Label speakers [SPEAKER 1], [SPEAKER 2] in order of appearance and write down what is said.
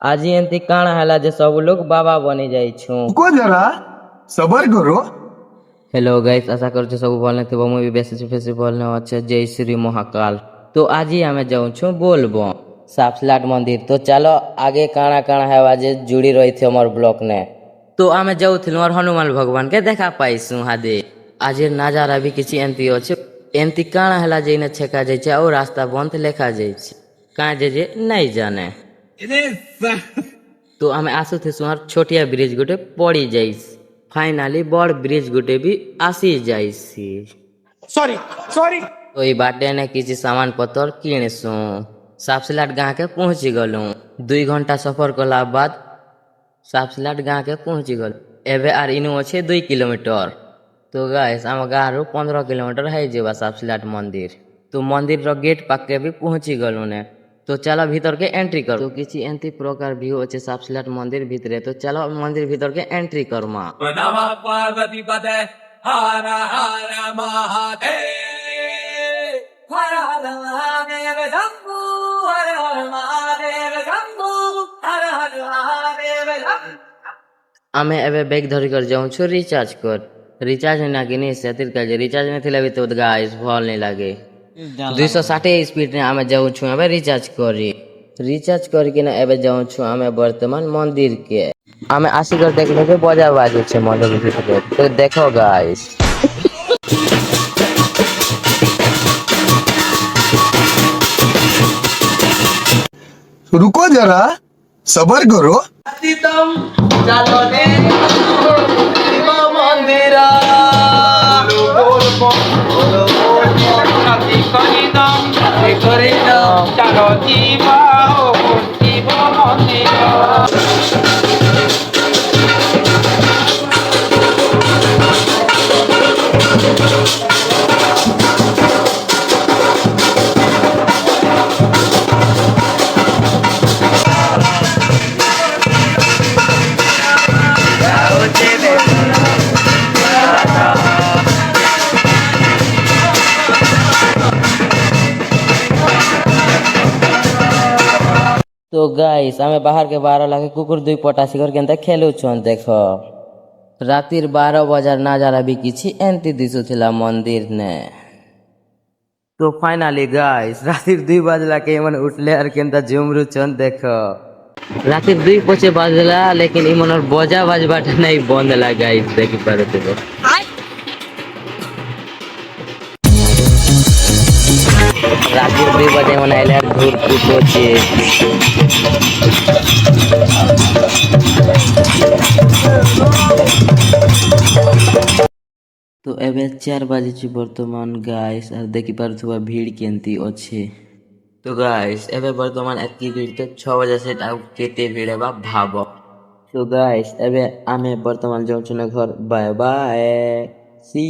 [SPEAKER 1] आज एमती काଣା ହେଲା ଯେ ସବୁ लोग बाबा बनी ଯାଇଛୁ।
[SPEAKER 2] रुको जरा सबर करो।
[SPEAKER 1] हेलो गाइस, आशा करूछु सब भल ଥିବ। ମୁଁ ବି ବେଶୀ ଫେସି ଭଲ ଅଛି। जय श्री महाकाल। तो आज ही आमे जाऊछु बोलबो सापसलाट मंदिर। तो चलो आगे काଣା काଣା हेवा जे जुड़ी रही थी हमर ब्लॉक ने। तो आमे जाउथिलु और हनुमान भगवान के देखा पाइसु हादे। आज नजारा भी किछि एमती अछि। एमती काଣା हला जे ने छेका जाय छै और रास्ता बंद लेखा जाय छै। काहे जे नहीं जाने। तो आमे आसु थे सुहार छोटिया ब्रिज गोटे पड़ी जाइस। फाइनाली बड़ ब्रिज गोटे भी आसी जाइसी।
[SPEAKER 2] Sorry sorry.
[SPEAKER 1] तो ये बाटे ने किसी सामान पतर किणसु। सापसलाट गाँव के पहुंची गलु। 2 घंटा सफर कला बाद सापसलाट गाँव के पहुंची गल। एबे आर इनु अच्छे 2 किलोमीटर। तो गाइस आम गाँव 15 किलोमीटर है जेबा सापसलाट मंदिर। तो मंदिर रो गेट पाके भी पहुंची गलु ने। तो चलो भीतर के एंट्री कर। तो किसी एंती प्रकार व्यू अच्छे सापसलाट मंदिर भीतरे। तो चलो मंदिर भीतर के एंट्री करमा।
[SPEAKER 3] पार्वती पते हर हर महादेव हर हर महादेव शंभु हर हर महादेव शंभु हर हर महादेव शंभु।
[SPEAKER 1] आमे एबे बैग धरी कर जाऊँ छु रिचार्ज कर। रिचार्ज ना कि नहीं सेतिर का जे रिचार्ज नहीं थिला भी तो गाइस भल नहीं लागे। 260 स्पीड ने आमे जाऊँ छु एबे रिचार्ज करी। रिचार्ज करके ना एबे जाऊँ छु आमे वर्तमान मंदिर के। आमे आसी कर देखले के बजा बाजे छे मंदिर भीतर। तो देखो गाइस।
[SPEAKER 2] रुको जरा सबर करो।
[SPEAKER 3] चलो रे शिव मंदिर चलो जीवा शिव मंदिर।
[SPEAKER 1] तो गाइस आमे बाहर के 12 लाखे कुकुर 2 पटासी कर के खेलु छन। देखो रातिर 12 बजार नजारा भी किछि एंती दिसु थिला मंदिर ने। तो फाइनली गाइस रातिर 2 बजला के मन उठले और केनता झुमरु छन। देखो रातिर 2 पछे बजला लेकिन इमन और बजा बजबाट नहीं बंद ला। गाइस देखि पारो तो रातिर 2 बजे मन आइले और घूर कुटो छे। तो एबे 4 बजे छी वर्तमान गाइस और देखि पारुथुवा भीड़ केंती अछि। तो गाइस एबे वर्तमान एतकी भीड़ तो 6 बजे से आउ केते भीड़ बा भाबो। तो गाइस एबे आमे वर्तमान जाउँ छु घर। बाय बाय सी।